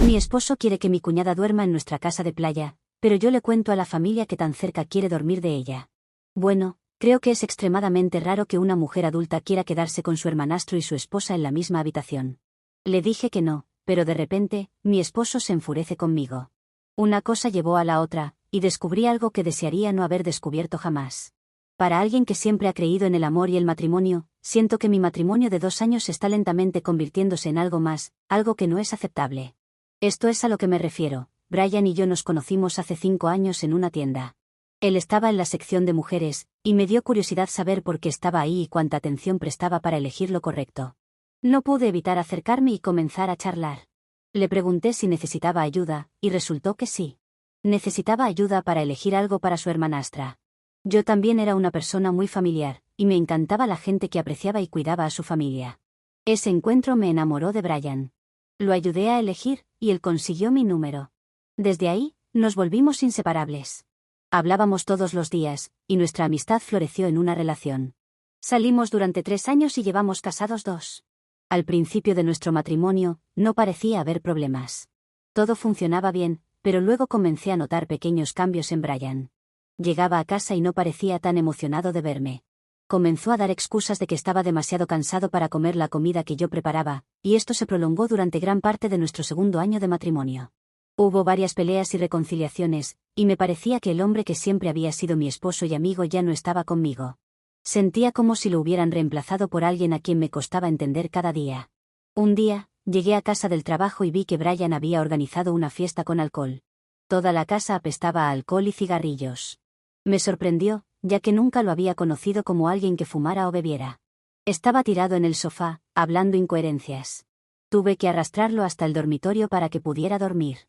Mi esposo quiere que mi cuñada duerma en nuestra casa de playa, pero yo le cuento a la familia que tan cerca quiere dormir de ella. Bueno, creo que es extremadamente raro que una mujer adulta quiera quedarse con su hermanastro y su esposa en la misma habitación. Le dije que no, pero de repente, mi esposo se enfurece conmigo. Una cosa llevó a la otra, y descubrí algo que desearía no haber descubierto jamás. Para alguien que siempre ha creído en el amor y el matrimonio, siento que mi matrimonio de 2 años está lentamente convirtiéndose en algo más, algo que no es aceptable. Esto es a lo que me refiero. Brian y yo nos conocimos hace 5 años en una tienda. Él estaba en la sección de mujeres, y me dio curiosidad saber por qué estaba ahí y cuánta atención prestaba para elegir lo correcto. No pude evitar acercarme y comenzar a charlar. Le pregunté si necesitaba ayuda, y resultó que sí. Necesitaba ayuda para elegir algo para su hermanastra. Yo también era una persona muy familiar, y me encantaba la gente que apreciaba y cuidaba a su familia. Ese encuentro me enamoró de Brian. Lo ayudé a elegir, y él consiguió mi número. Desde ahí, nos volvimos inseparables. Hablábamos todos los días, y nuestra amistad floreció en una relación. Salimos durante 3 años y llevamos casados 2. Al principio de nuestro matrimonio, no parecía haber problemas. Todo funcionaba bien, pero luego comencé a notar pequeños cambios en Brian. Llegaba a casa y no parecía tan emocionado de verme. Comenzó a dar excusas de que estaba demasiado cansado para comer la comida que yo preparaba, y esto se prolongó durante gran parte de nuestro 2.º año de matrimonio. Hubo varias peleas y reconciliaciones, y me parecía que el hombre que siempre había sido mi esposo y amigo ya no estaba conmigo. Sentía como si lo hubieran reemplazado por alguien a quien me costaba entender cada día. Un día, llegué a casa del trabajo y vi que Brian había organizado una fiesta con alcohol. Toda la casa apestaba a alcohol y cigarrillos. Me sorprendió, ya que nunca lo había conocido como alguien que fumara o bebiera. Estaba tirado en el sofá, hablando incoherencias. Tuve que arrastrarlo hasta el dormitorio para que pudiera dormir.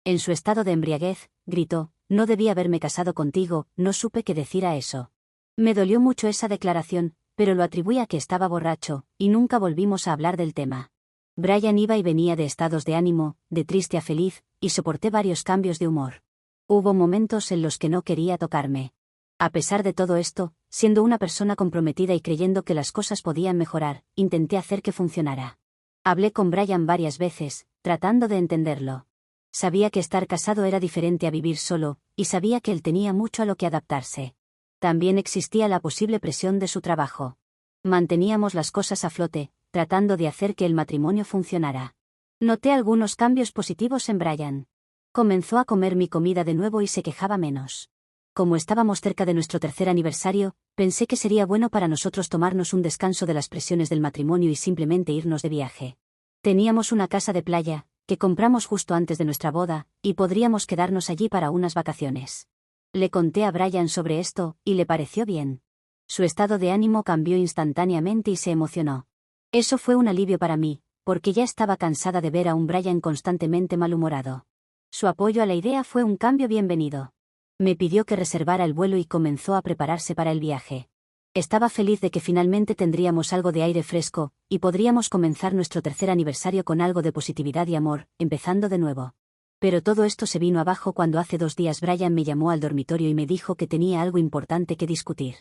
En su estado de embriaguez, gritó: «No debí haberme casado contigo», no supe qué decir a eso. Me dolió mucho esa declaración, pero lo atribuí a que estaba borracho, y nunca volvimos a hablar del tema. Brian iba y venía de estados de ánimo, de triste a feliz, y soporté varios cambios de humor. Hubo momentos en los que no quería tocarme. A pesar de todo esto, siendo una persona comprometida y creyendo que las cosas podían mejorar, intenté hacer que funcionara. Hablé con Brian varias veces, tratando de entenderlo. Sabía que estar casado era diferente a vivir solo, y sabía que él tenía mucho a lo que adaptarse. También existía la posible presión de su trabajo. Manteníamos las cosas a flote, tratando de hacer que el matrimonio funcionara. Noté algunos cambios positivos en Brian. Comenzó a comer mi comida de nuevo y se quejaba menos. Como estábamos cerca de nuestro 3.er aniversario, pensé que sería bueno para nosotros tomarnos un descanso de las presiones del matrimonio y simplemente irnos de viaje. Teníamos una casa de playa, que compramos justo antes de nuestra boda, y podríamos quedarnos allí para unas vacaciones. Le conté a Brian sobre esto, y le pareció bien. Su estado de ánimo cambió instantáneamente y se emocionó. Eso fue un alivio para mí, porque ya estaba cansada de ver a un Brian constantemente malhumorado. Su apoyo a la idea fue un cambio bienvenido. Me pidió que reservara el vuelo y comenzó a prepararse para el viaje. Estaba feliz de que finalmente tendríamos algo de aire fresco, y podríamos comenzar nuestro 3.er aniversario con algo de positividad y amor, empezando de nuevo. Pero todo esto se vino abajo cuando hace 2 días Brian me llamó al dormitorio y me dijo que tenía algo importante que discutir.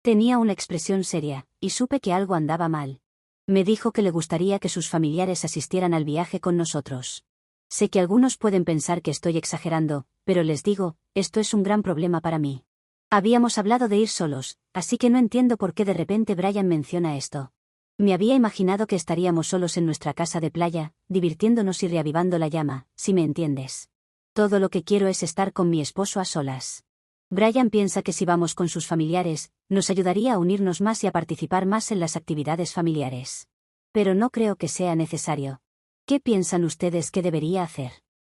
Tenía una expresión seria, y supe que algo andaba mal. Me dijo que le gustaría que sus familiares asistieran al viaje con nosotros. Sé que algunos pueden pensar que estoy exagerando, pero les digo, esto es un gran problema para mí. Habíamos hablado de ir solos, así que no entiendo por qué de repente Brian menciona esto. Me había imaginado que estaríamos solos en nuestra casa de playa, divirtiéndonos y reavivando la llama, si me entiendes. Todo lo que quiero es estar con mi esposo a solas. Brian piensa que si vamos con sus familiares, nos ayudaría a unirnos más y a participar más en las actividades familiares. Pero no creo que sea necesario. ¿Qué piensan ustedes que debería hacer?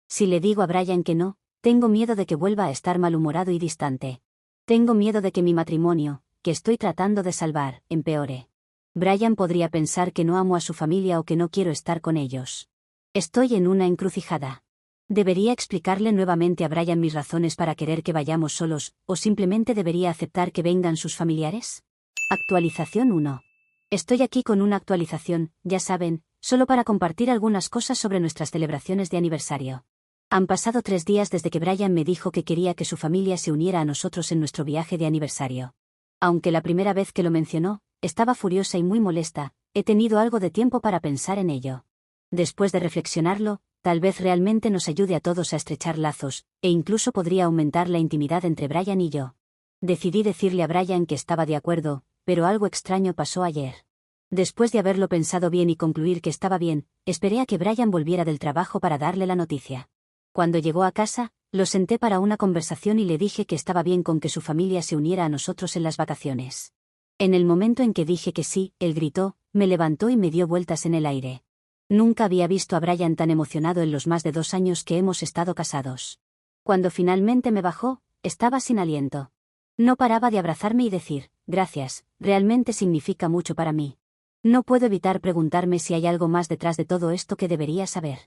Si le digo a Brian que no, tengo miedo de que vuelva a estar malhumorado y distante. Tengo miedo de que mi matrimonio, que estoy tratando de salvar, empeore. Brian podría pensar que no amo a su familia o que no quiero estar con ellos. Estoy en una encrucijada. ¿Debería explicarle nuevamente a Brian mis razones para querer que vayamos solos, o simplemente debería aceptar que vengan sus familiares? Actualización 1. Estoy aquí con una actualización, ya saben, solo para compartir algunas cosas sobre nuestras celebraciones de aniversario. Han pasado 3 días desde que Brian me dijo que quería que su familia se uniera a nosotros en nuestro viaje de aniversario. Aunque la primera vez que lo mencionó, estaba furiosa y muy molesta, he tenido algo de tiempo para pensar en ello. Después de reflexionarlo, Tal vez realmente nos ayude a todos a estrechar lazos, e incluso podría aumentar la intimidad entre Brian y yo. Decidí decirle a Brian que estaba de acuerdo, pero algo extraño pasó ayer. Después de haberlo pensado bien y concluir que estaba bien, esperé a que Brian volviera del trabajo para darle la noticia. Cuando llegó a casa, lo senté para una conversación y le dije que estaba bien con que su familia se uniera a nosotros en las vacaciones. En el momento en que dije que sí, él gritó, me levantó y me dio vueltas en el aire. Nunca había visto a Brian tan emocionado en los más de 2 años que hemos estado casados. Cuando finalmente me bajó, estaba sin aliento. No paraba de abrazarme y decir, gracias, realmente significa mucho para mí. No puedo evitar preguntarme si hay algo más detrás de todo esto que debería saber.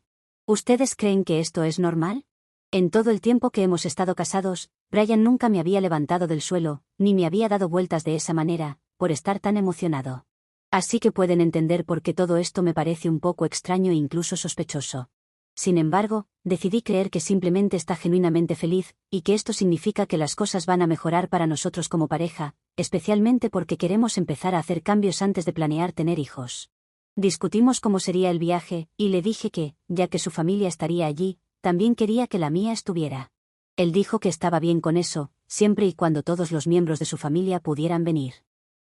¿Ustedes creen que esto es normal? En todo el tiempo que hemos estado casados, Brian nunca me había levantado del suelo, ni me había dado vueltas de esa manera, por estar tan emocionado. Así que pueden entender por qué todo esto me parece un poco extraño e incluso sospechoso. Sin embargo, decidí creer que simplemente está genuinamente feliz, y que esto significa que las cosas van a mejorar para nosotros como pareja, especialmente porque queremos empezar a hacer cambios antes de planear tener hijos. Discutimos cómo sería el viaje, y le dije que, ya que su familia estaría allí, también quería que la mía estuviera. Él dijo que estaba bien con eso, siempre y cuando todos los miembros de su familia pudieran venir.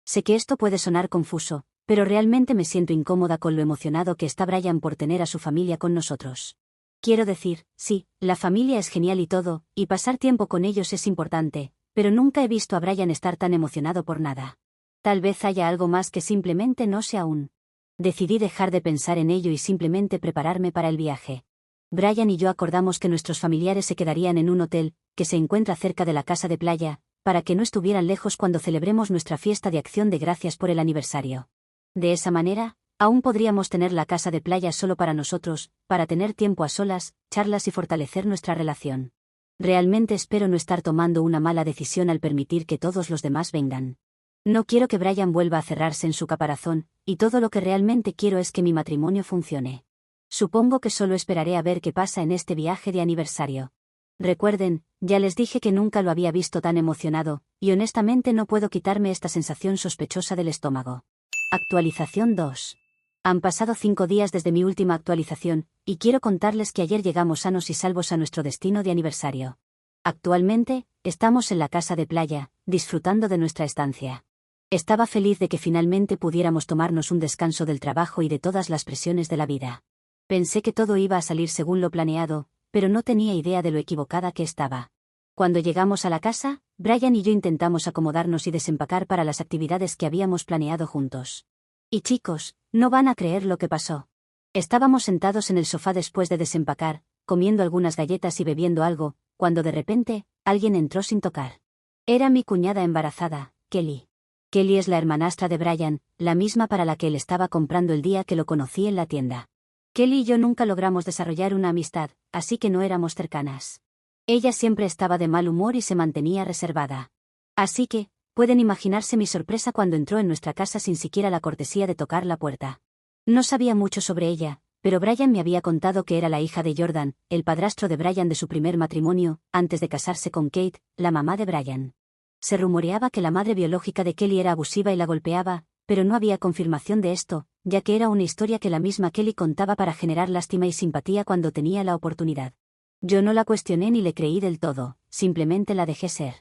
Sé que esto puede sonar confuso, pero realmente me siento incómoda con lo emocionado que está Brian por tener a su familia con nosotros. Quiero decir, sí, la familia es genial y todo, y pasar tiempo con ellos es importante, pero nunca he visto a Brian estar tan emocionado por nada. Tal vez haya algo más que simplemente no sé aún. Decidí dejar de pensar en ello y simplemente prepararme para el viaje. Brian y yo acordamos que nuestros familiares se quedarían en un hotel, que se encuentra cerca de la casa de playa, para que no estuvieran lejos cuando celebremos nuestra fiesta de acción de gracias por el aniversario. De esa manera, aún podríamos tener la casa de playa solo para nosotros, para tener tiempo a solas, charlas y fortalecer nuestra relación. Realmente espero no estar tomando una mala decisión al permitir que todos los demás vengan. No quiero que Brian vuelva a cerrarse en su caparazón, y todo lo que realmente quiero es que mi matrimonio funcione. Supongo que solo esperaré a ver qué pasa en este viaje de aniversario. Recuerden, ya les dije que nunca lo había visto tan emocionado, y honestamente no puedo quitarme esta sensación sospechosa del estómago. Actualización 2. Han pasado 5 días desde mi última actualización, y quiero contarles que ayer llegamos sanos y salvos a nuestro destino de aniversario. Actualmente, estamos en la casa de playa, disfrutando de nuestra estancia. Estaba feliz de que finalmente pudiéramos tomarnos un descanso del trabajo y de todas las presiones de la vida. Pensé que todo iba a salir según lo planeado, pero no tenía idea de lo equivocada que estaba. Cuando llegamos a la casa, Brian y yo intentamos acomodarnos y desempacar para las actividades que habíamos planeado juntos. Y chicos, no van a creer lo que pasó. Estábamos sentados en el sofá después de desempacar, comiendo algunas galletas y bebiendo algo, cuando de repente, alguien entró sin tocar. Era mi cuñada embarazada, Kelly. Kelly es la hermanastra de Brian, la misma para la que él estaba comprando el día que lo conocí en la tienda. Kelly y yo nunca logramos desarrollar una amistad, así que no éramos cercanas. Ella siempre estaba de mal humor y se mantenía reservada. Así que, pueden imaginarse mi sorpresa cuando entró en nuestra casa sin siquiera la cortesía de tocar la puerta. No sabía mucho sobre ella, pero Brian me había contado que era la hija de Jordan, el padrastro de Brian de su primer matrimonio, antes de casarse con Kate, la mamá de Brian. Se rumoreaba que la madre biológica de Kelly era abusiva y la golpeaba, pero no había confirmación de esto, ya que era una historia que la misma Kelly contaba para generar lástima y simpatía cuando tenía la oportunidad. Yo no la cuestioné ni le creí del todo, simplemente la dejé ser.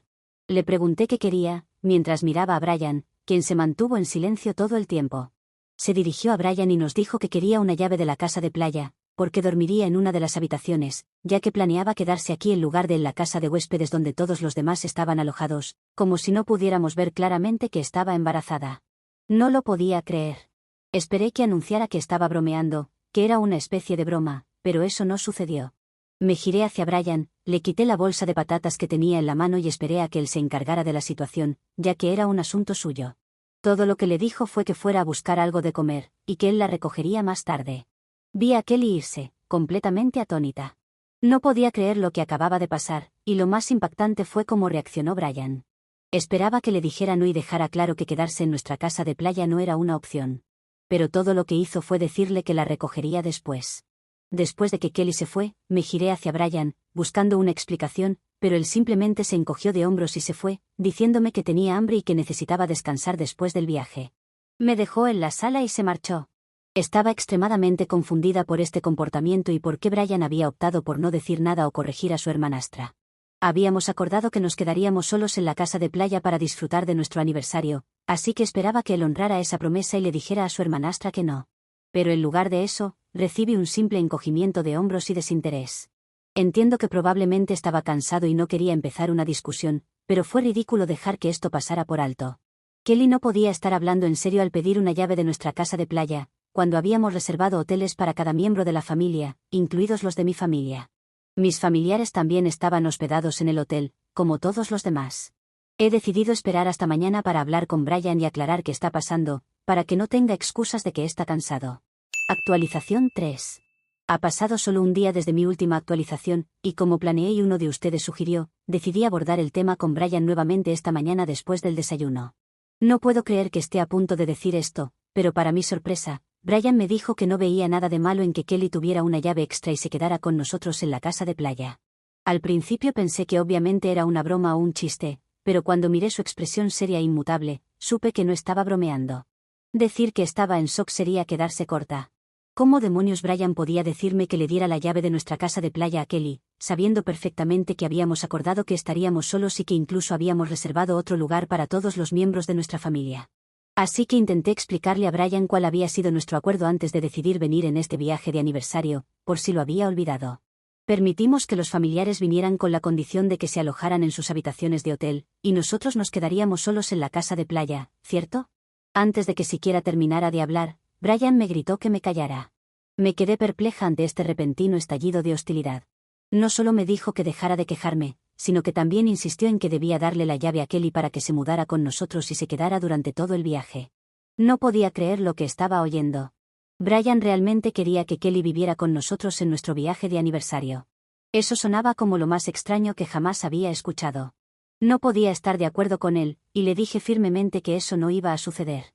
Le pregunté qué quería, mientras miraba a Brian, quien se mantuvo en silencio todo el tiempo. Se dirigió a Brian y nos dijo que quería una llave de la casa de playa, porque dormiría en una de las habitaciones, ya que planeaba quedarse aquí en lugar de en la casa de huéspedes donde todos los demás estaban alojados, como si no pudiéramos ver claramente que estaba embarazada. No lo podía creer. Esperé que anunciara que estaba bromeando, que era una especie de broma, pero eso no sucedió. Me giré hacia Brian, le quité la bolsa de patatas que tenía en la mano y esperé a que él se encargara de la situación, ya que era un asunto suyo. Todo lo que le dijo fue que fuera a buscar algo de comer, y que él la recogería más tarde. Vi a Kelly irse, completamente atónita. No podía creer lo que acababa de pasar, y lo más impactante fue cómo reaccionó Brian. Esperaba que le dijera no y dejara claro que quedarse en nuestra casa de playa no era una opción. Pero todo lo que hizo fue decirle que la recogería después. Después de que Kelly se fue, me giré hacia Brian, buscando una explicación, pero él simplemente se encogió de hombros y se fue, diciéndome que tenía hambre y que necesitaba descansar después del viaje. Me dejó en la sala y se marchó. Estaba extremadamente confundida por este comportamiento y por qué Brian había optado por no decir nada o corregir a su hermanastra. Habíamos acordado que nos quedaríamos solos en la casa de playa para disfrutar de nuestro aniversario, así que esperaba que él honrara esa promesa y le dijera a su hermanastra que no. Pero en lugar de eso, recibí un simple encogimiento de hombros y desinterés. Entiendo que probablemente estaba cansado y no quería empezar una discusión, pero fue ridículo dejar que esto pasara por alto. Kelly no podía estar hablando en serio al pedir una llave de nuestra casa de playa, cuando habíamos reservado hoteles para cada miembro de la familia, incluidos los de mi familia. Mis familiares también estaban hospedados en el hotel, como todos los demás. He decidido esperar hasta mañana para hablar con Brian y aclarar qué está pasando, para que no tenga excusas de que está cansado. Actualización 3. Ha pasado solo un día desde mi última actualización, y como planeé y uno de ustedes sugirió, decidí abordar el tema con Brian nuevamente esta mañana después del desayuno. No puedo creer que esté a punto de decir esto, pero para mi sorpresa, Brian me dijo que no veía nada de malo en que Kelly tuviera una llave extra y se quedara con nosotros en la casa de playa. Al principio pensé que obviamente era una broma o un chiste, pero cuando miré su expresión seria e inmutable, supe que no estaba bromeando. Decir que estaba en shock sería quedarse corta. ¿Cómo demonios Brian podía decirme que le diera la llave de nuestra casa de playa a Kelly, sabiendo perfectamente que habíamos acordado que estaríamos solos y que incluso habíamos reservado otro lugar para todos los miembros de nuestra familia? Así que intenté explicarle a Brian cuál había sido nuestro acuerdo antes de decidir venir en este viaje de aniversario, por si lo había olvidado. Permitimos que los familiares vinieran con la condición de que se alojaran en sus habitaciones de hotel, y nosotros nos quedaríamos solos en la casa de playa, ¿cierto? Antes de que siquiera terminara de hablar, Brian me gritó que me callara. Me quedé perpleja ante este repentino estallido de hostilidad. No solo me dijo que dejara de quejarme, sino que también insistió en que debía darle la llave a Kelly para que se mudara con nosotros y se quedara durante todo el viaje. No podía creer lo que estaba oyendo. Brian realmente quería que Kelly viviera con nosotros en nuestro viaje de aniversario. Eso sonaba como lo más extraño que jamás había escuchado. No podía estar de acuerdo con él, y le dije firmemente que eso no iba a suceder.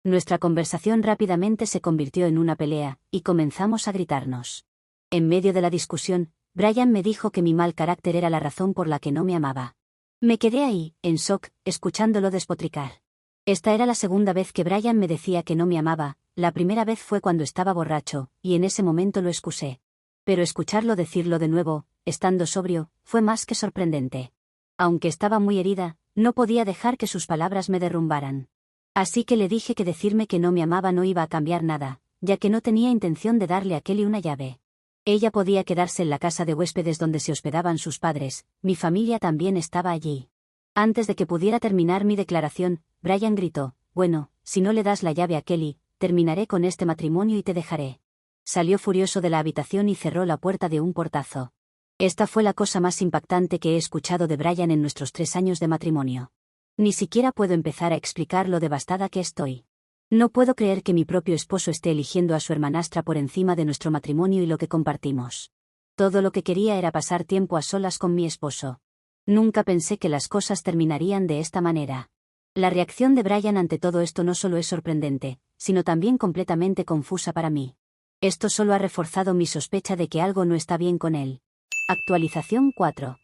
Nuestra conversación rápidamente se convirtió en una pelea, y comenzamos a gritarnos. En medio de la discusión, Brian me dijo que mi mal carácter era la razón por la que no me amaba. Me quedé ahí, en shock, escuchándolo despotricar. Esta era la segunda vez que Brian me decía que no me amaba, la primera vez fue cuando estaba borracho, y en ese momento lo excusé. Pero escucharlo decirlo de nuevo, estando sobrio, fue más que sorprendente. Aunque estaba muy herida, no podía dejar que sus palabras me derrumbaran. Así que le dije que decirme que no me amaba no iba a cambiar nada, ya que no tenía intención de darle a Kelly una llave. Ella podía quedarse en la casa de huéspedes donde se hospedaban sus padres, mi familia también estaba allí. Antes de que pudiera terminar mi declaración, Brian gritó, «Bueno, si no le das la llave a Kelly, terminaré con este matrimonio y te dejaré». Salió furioso de la habitación y cerró la puerta de un portazo. Esta fue la cosa más impactante que he escuchado de Brian en nuestros 3 años de matrimonio. Ni siquiera puedo empezar a explicar lo devastada que estoy. No puedo creer que mi propio esposo esté eligiendo a su hermanastra por encima de nuestro matrimonio y lo que compartimos. Todo lo que quería era pasar tiempo a solas con mi esposo. Nunca pensé que las cosas terminarían de esta manera. La reacción de Brian ante todo esto no solo es sorprendente, sino también completamente confusa para mí. Esto solo ha reforzado mi sospecha de que algo no está bien con él. Actualización 4.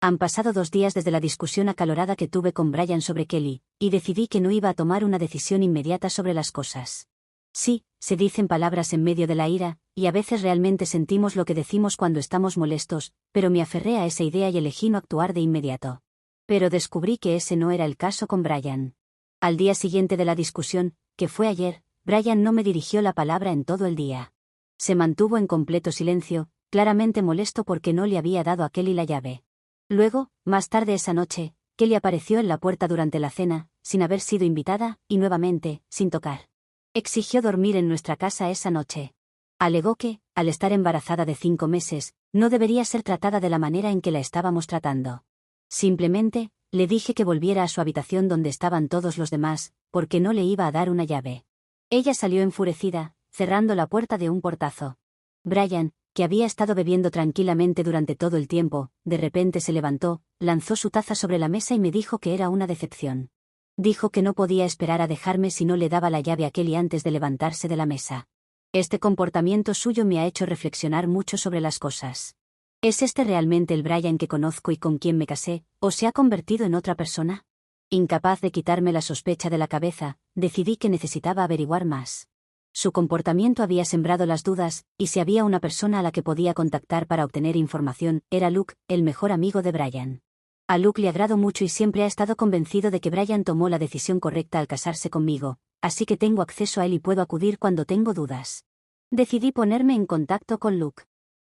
Han pasado 2 días desde la discusión acalorada que tuve con Brian sobre Kelly, y decidí que no iba a tomar una decisión inmediata sobre las cosas. Sí, se dicen palabras en medio de la ira, y a veces realmente sentimos lo que decimos cuando estamos molestos, pero me aferré a esa idea y elegí no actuar de inmediato. Pero descubrí que ese no era el caso con Brian. Al día siguiente de la discusión, que fue ayer, Brian no me dirigió la palabra en todo el día. Se mantuvo en completo silencio, claramente molesto porque no le había dado a Kelly la llave. Luego, más tarde esa noche, Kelly apareció en la puerta durante la cena, sin haber sido invitada, y nuevamente, sin tocar. Exigió dormir en nuestra casa esa noche. Alegó que, al estar embarazada de 5 meses, no debería ser tratada de la manera en que la estábamos tratando. Simplemente, le dije que volviera a su habitación donde estaban todos los demás, porque no le iba a dar una llave. Ella salió enfurecida, cerrando la puerta de un portazo. Brian, que había estado bebiendo tranquilamente durante todo el tiempo, de repente se levantó, lanzó su taza sobre la mesa y me dijo que era una decepción. Dijo que no podía esperar a dejarme si no le daba la llave a Kelly antes de levantarse de la mesa. Este comportamiento suyo me ha hecho reflexionar mucho sobre las cosas. ¿Es este realmente el Brian que conozco y con quien me casé, o se ha convertido en otra persona? Incapaz de quitarme la sospecha de la cabeza, decidí que necesitaba averiguar más. Su comportamiento había sembrado las dudas, y si había una persona a la que podía contactar para obtener información, era Luke, el mejor amigo de Brian. A Luke le agradó mucho y siempre ha estado convencido de que Brian tomó la decisión correcta al casarse conmigo, así que tengo acceso a él y puedo acudir cuando tengo dudas. Decidí ponerme en contacto con Luke.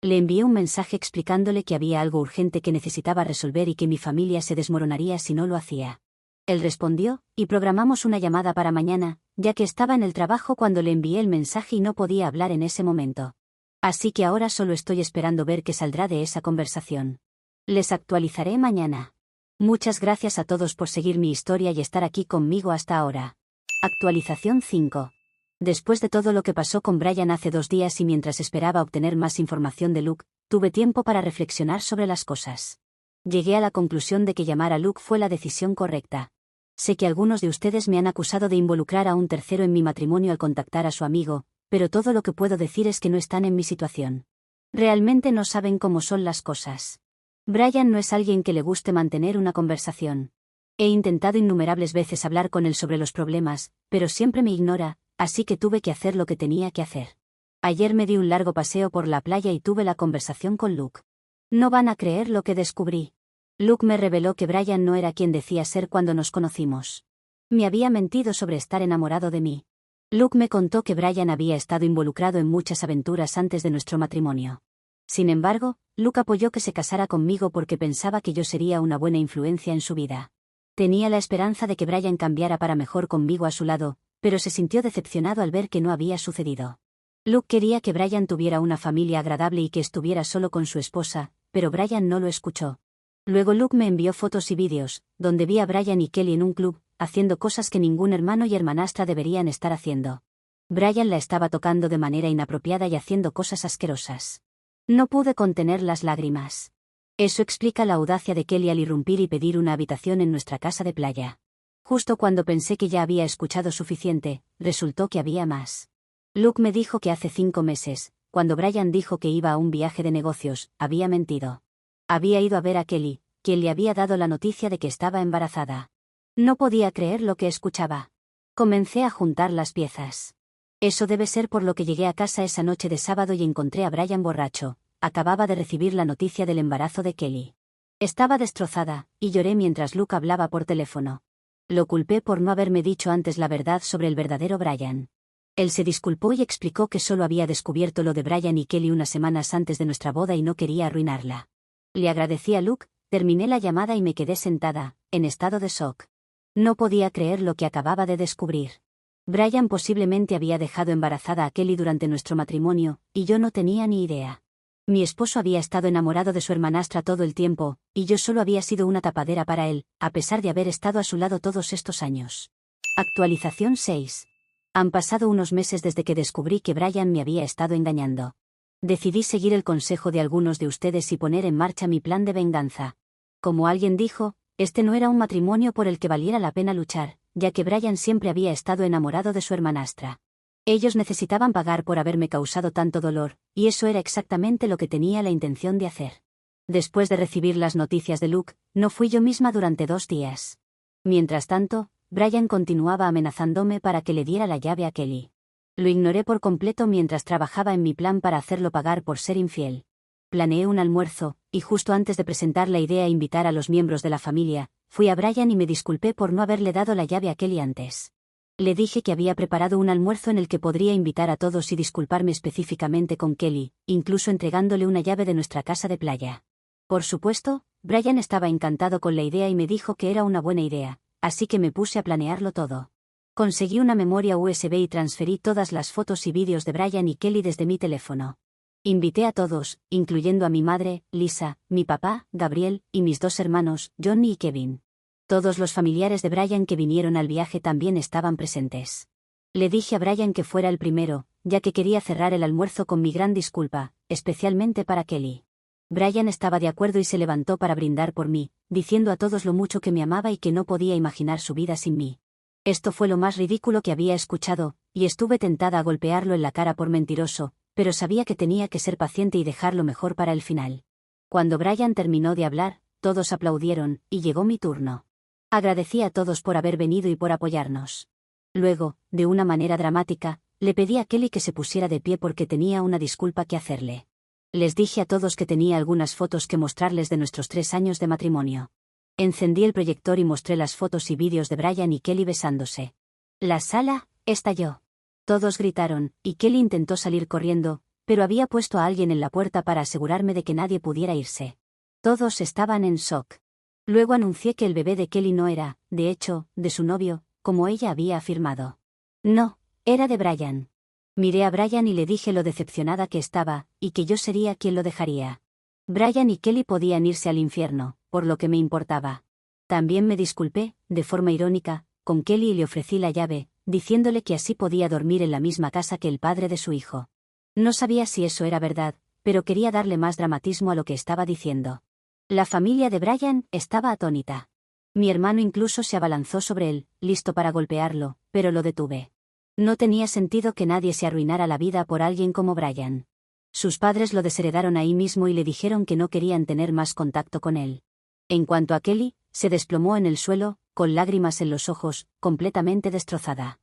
Le envié un mensaje explicándole que había algo urgente que necesitaba resolver y que mi familia se desmoronaría si no lo hacía. Él respondió, y programamos una llamada para mañana, ya que estaba en el trabajo cuando le envié el mensaje y no podía hablar en ese momento. Así que ahora solo estoy esperando ver qué saldrá de esa conversación. Les actualizaré mañana. Muchas gracias a todos por seguir mi historia y estar aquí conmigo hasta ahora. Actualización 5. Después de todo lo que pasó con Brian hace 2 días y mientras esperaba obtener más información de Luke, tuve tiempo para reflexionar sobre las cosas. Llegué a la conclusión de que llamar a Luke fue la decisión correcta. Sé que algunos de ustedes me han acusado de involucrar a un tercero en mi matrimonio al contactar a su amigo, pero todo lo que puedo decir es que no están en mi situación. Realmente no saben cómo son las cosas. Brian no es alguien que le guste mantener una conversación. He intentado innumerables veces hablar con él sobre los problemas, pero siempre me ignora, así que tuve que hacer lo que tenía que hacer. Ayer me di un largo paseo por la playa y tuve la conversación con Luke. No van a creer lo que descubrí. Luke me reveló que Brian no era quien decía ser cuando nos conocimos. Me había mentido sobre estar enamorado de mí. Luke me contó que Brian había estado involucrado en muchas aventuras antes de nuestro matrimonio. Sin embargo, Luke apoyó que se casara conmigo porque pensaba que yo sería una buena influencia en su vida. Tenía la esperanza de que Brian cambiara para mejor conmigo a su lado, pero se sintió decepcionado al ver que no había sucedido. Luke quería que Brian tuviera una familia agradable y que estuviera solo con su esposa, pero Brian no lo escuchó. Luego Luke me envió fotos y vídeos, donde vi a Brian y Kelly en un club, haciendo cosas que ningún hermano y hermanastra deberían estar haciendo. Brian la estaba tocando de manera inapropiada y haciendo cosas asquerosas. No pude contener las lágrimas. Eso explica la audacia de Kelly al irrumpir y pedir una habitación en nuestra casa de playa. Justo cuando pensé que ya había escuchado suficiente, resultó que había más. Luke me dijo que hace 5 meses, cuando Brian dijo que iba a un viaje de negocios, había mentido. Había ido a ver a Kelly, quien le había dado la noticia de que estaba embarazada. No podía creer lo que escuchaba. Comencé a juntar las piezas. Eso debe ser por lo que llegué a casa esa noche de sábado y encontré a Brian borracho. Acababa de recibir la noticia del embarazo de Kelly. Estaba destrozada, y lloré mientras Luke hablaba por teléfono. Lo culpé por no haberme dicho antes la verdad sobre el verdadero Brian. Él se disculpó y explicó que solo había descubierto lo de Brian y Kelly unas semanas antes de nuestra boda y no quería arruinarla. Le agradecí a Luke, terminé la llamada y me quedé sentada, en estado de shock. No podía creer lo que acababa de descubrir. Brian posiblemente había dejado embarazada a Kelly durante nuestro matrimonio, y yo no tenía ni idea. Mi esposo había estado enamorado de su hermanastra todo el tiempo, y yo solo había sido una tapadera para él, a pesar de haber estado a su lado todos estos años. Actualización 6. Han pasado unos meses desde que descubrí que Brian me había estado engañando. Decidí seguir el consejo de algunos de ustedes y poner en marcha mi plan de venganza. Como alguien dijo, este no era un matrimonio por el que valiera la pena luchar, ya que Brian siempre había estado enamorado de su hermanastra. Ellos necesitaban pagar por haberme causado tanto dolor, y eso era exactamente lo que tenía la intención de hacer. Después de recibir las noticias de Luke, no fui yo misma durante 2 días. Mientras tanto, Brian continuaba amenazándome para que le diera la llave a Kelly. Lo ignoré por completo mientras trabajaba en mi plan para hacerlo pagar por ser infiel. Planeé un almuerzo, y justo antes de presentar la idea e invitar a los miembros de la familia, fui a Brian y me disculpé por no haberle dado la llave a Kelly antes. Le dije que había preparado un almuerzo en el que podría invitar a todos y disculparme específicamente con Kelly, incluso entregándole una llave de nuestra casa de playa. Por supuesto, Brian estaba encantado con la idea y me dijo que era una buena idea, así que me puse a planearlo todo. Conseguí una memoria USB y transferí todas las fotos y vídeos de Brian y Kelly desde mi teléfono. Invité a todos, incluyendo a mi madre, Lisa, mi papá, Gabriel, y mis 2 hermanos, Johnny y Kevin. Todos los familiares de Brian que vinieron al viaje también estaban presentes. Le dije a Brian que fuera el primero, ya que quería cerrar el almuerzo con mi gran disculpa, especialmente para Kelly. Brian estaba de acuerdo y se levantó para brindar por mí, diciendo a todos lo mucho que me amaba y que no podía imaginar su vida sin mí. Esto fue lo más ridículo que había escuchado, y estuve tentada a golpearlo en la cara por mentiroso, pero sabía que tenía que ser paciente y dejarlo mejor para el final. Cuando Brian terminó de hablar, todos aplaudieron, y llegó mi turno. Agradecí a todos por haber venido y por apoyarnos. Luego, de una manera dramática, Le pedí a Kelly que se pusiera de pie porque tenía una disculpa que hacerle. Les dije a todos que tenía algunas fotos que mostrarles de nuestros 3 años de matrimonio. Encendí el proyector y mostré las fotos y vídeos de Brian y Kelly besándose. La sala estalló. Todos gritaron, y Kelly intentó salir corriendo, pero había puesto a alguien en la puerta para asegurarme de que nadie pudiera irse. Todos estaban en shock. Luego anuncié que el bebé de Kelly no era, de hecho, de su novio, como ella había afirmado. No, era de Brian. Miré a Brian y le dije lo decepcionada que estaba, y que yo sería quien lo dejaría. Brian y Kelly podían irse al infierno, por lo que me importaba. También me disculpé, de forma irónica, con Kelly y le ofrecí la llave, diciéndole que así podía dormir en la misma casa que el padre de su hijo. No sabía si eso era verdad, pero quería darle más dramatismo a lo que estaba diciendo. La familia de Brian estaba atónita. Mi hermano incluso se abalanzó sobre él, listo para golpearlo, pero lo detuve. No tenía sentido que nadie se arruinara la vida por alguien como Brian. Sus padres lo desheredaron ahí mismo y le dijeron que no querían tener más contacto con él. En cuanto a Kelly, se desplomó en el suelo, con lágrimas en los ojos, completamente destrozada.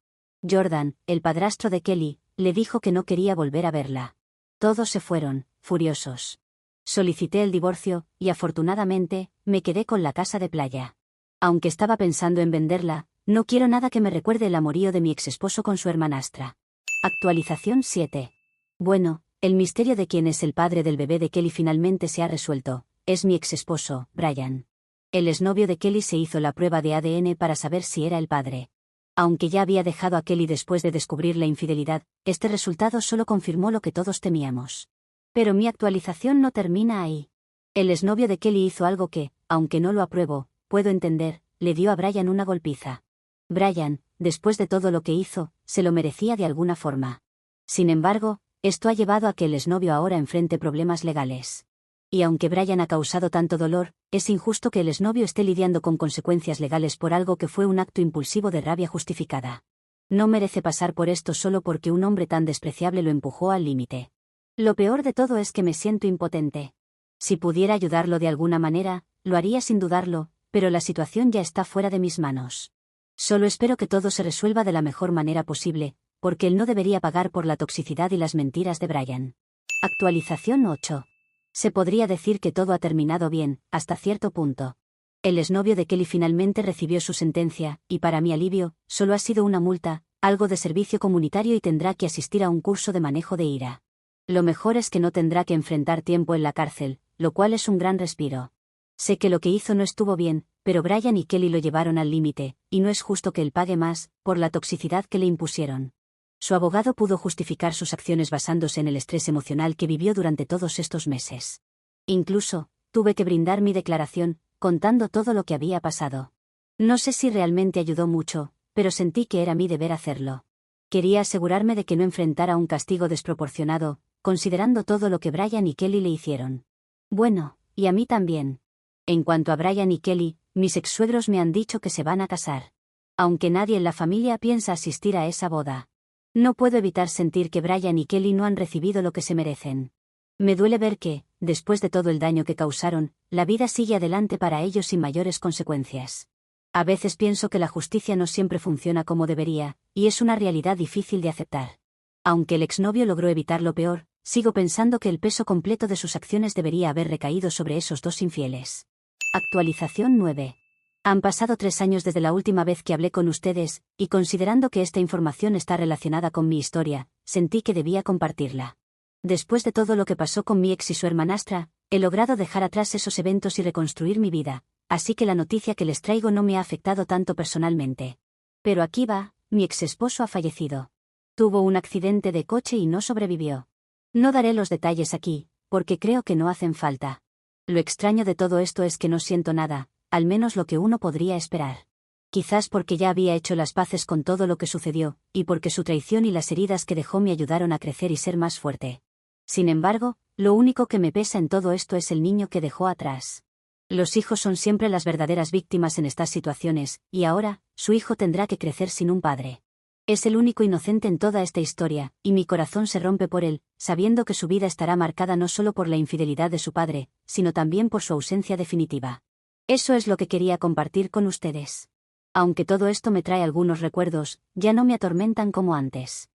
Jordan, el padrastro de Kelly, le dijo que no quería volver a verla. Todos se fueron, furiosos. Solicité el divorcio, y afortunadamente, me quedé con la casa de playa. Aunque estaba pensando en venderla, no quiero nada que me recuerde el amorío de mi exesposo con su hermanastra. Actualización 7. Bueno, el misterio de quién es el padre del bebé de Kelly finalmente se ha resuelto. Es mi exesposo, Brian. El exnovio de Kelly se hizo la prueba de ADN para saber si era el padre. Aunque ya había dejado a Kelly después de descubrir la infidelidad, este resultado solo confirmó lo que todos temíamos. Pero mi actualización no termina ahí. El exnovio de Kelly hizo algo que, aunque no lo apruebo, puedo entender, le dio a Brian una golpiza. Brian, después de todo lo que hizo, se lo merecía de alguna forma. Sin embargo, esto ha llevado a que el exnovio ahora enfrente problemas legales. Y aunque Brian ha causado tanto dolor, es injusto que el exnovio esté lidiando con consecuencias legales por algo que fue un acto impulsivo de rabia justificada. No merece pasar por esto solo porque un hombre tan despreciable lo empujó al límite. Lo peor de todo es que me siento impotente. Si pudiera ayudarlo de alguna manera, lo haría sin dudarlo, pero la situación ya está fuera de mis manos. Solo espero que todo se resuelva de la mejor manera posible, porque él no debería pagar por la toxicidad y las mentiras de Brian. Actualización 8. Se podría decir que todo ha terminado bien, hasta cierto punto. El exnovio de Kelly finalmente recibió su sentencia, y para mi alivio, solo ha sido una multa, algo de servicio comunitario y tendrá que asistir a un curso de manejo de ira. Lo mejor es que no tendrá que enfrentar tiempo en la cárcel, lo cual es un gran respiro. Sé que lo que hizo no estuvo bien, pero Brian y Kelly lo llevaron al límite, y no es justo que él pague más, por la toxicidad que le impusieron. Su abogado pudo justificar sus acciones basándose en el estrés emocional que vivió durante todos estos meses. Incluso, tuve que brindar mi declaración, contando todo lo que había pasado. No sé si realmente ayudó mucho, pero sentí que era mi deber hacerlo. Quería asegurarme de que no enfrentara un castigo desproporcionado, considerando todo lo que Brian y Kelly le hicieron. Bueno, y a mí también. En cuanto a Brian y Kelly, mis exsuegros me han dicho que se van a casar. Aunque nadie en la familia piensa asistir a esa boda. No puedo evitar sentir que Brian y Kelly no han recibido lo que se merecen. Me duele ver que, después de todo el daño que causaron, la vida sigue adelante para ellos sin mayores consecuencias. A veces pienso que la justicia no siempre funciona como debería, y es una realidad difícil de aceptar. Aunque el exnovio logró evitar lo peor, sigo pensando que el peso completo de sus acciones debería haber recaído sobre esos dos infieles. Actualización 9. Han pasado 3 años desde la última vez que hablé con ustedes, y considerando que esta información está relacionada con mi historia, sentí que debía compartirla. Después de todo lo que pasó con mi ex y su hermanastra, he logrado dejar atrás esos eventos y reconstruir mi vida, así que la noticia que les traigo no me ha afectado tanto personalmente. Pero aquí va, mi ex esposo ha fallecido. Tuvo un accidente de coche y no sobrevivió. No daré los detalles aquí, porque creo que no hacen falta. Lo extraño de todo esto es que no siento nada, al menos lo que uno podría esperar. Quizás porque ya había hecho las paces con todo lo que sucedió, y porque su traición y las heridas que dejó me ayudaron a crecer y ser más fuerte. Sin embargo, lo único que me pesa en todo esto es el niño que dejó atrás. Los hijos son siempre las verdaderas víctimas en estas situaciones, y ahora, su hijo tendrá que crecer sin un padre. Es el único inocente en toda esta historia, y mi corazón se rompe por él, sabiendo que su vida estará marcada no solo por la infidelidad de su padre, sino también por su ausencia definitiva. Eso es lo que quería compartir con ustedes. Aunque todo esto me trae algunos recuerdos, ya no me atormentan como antes.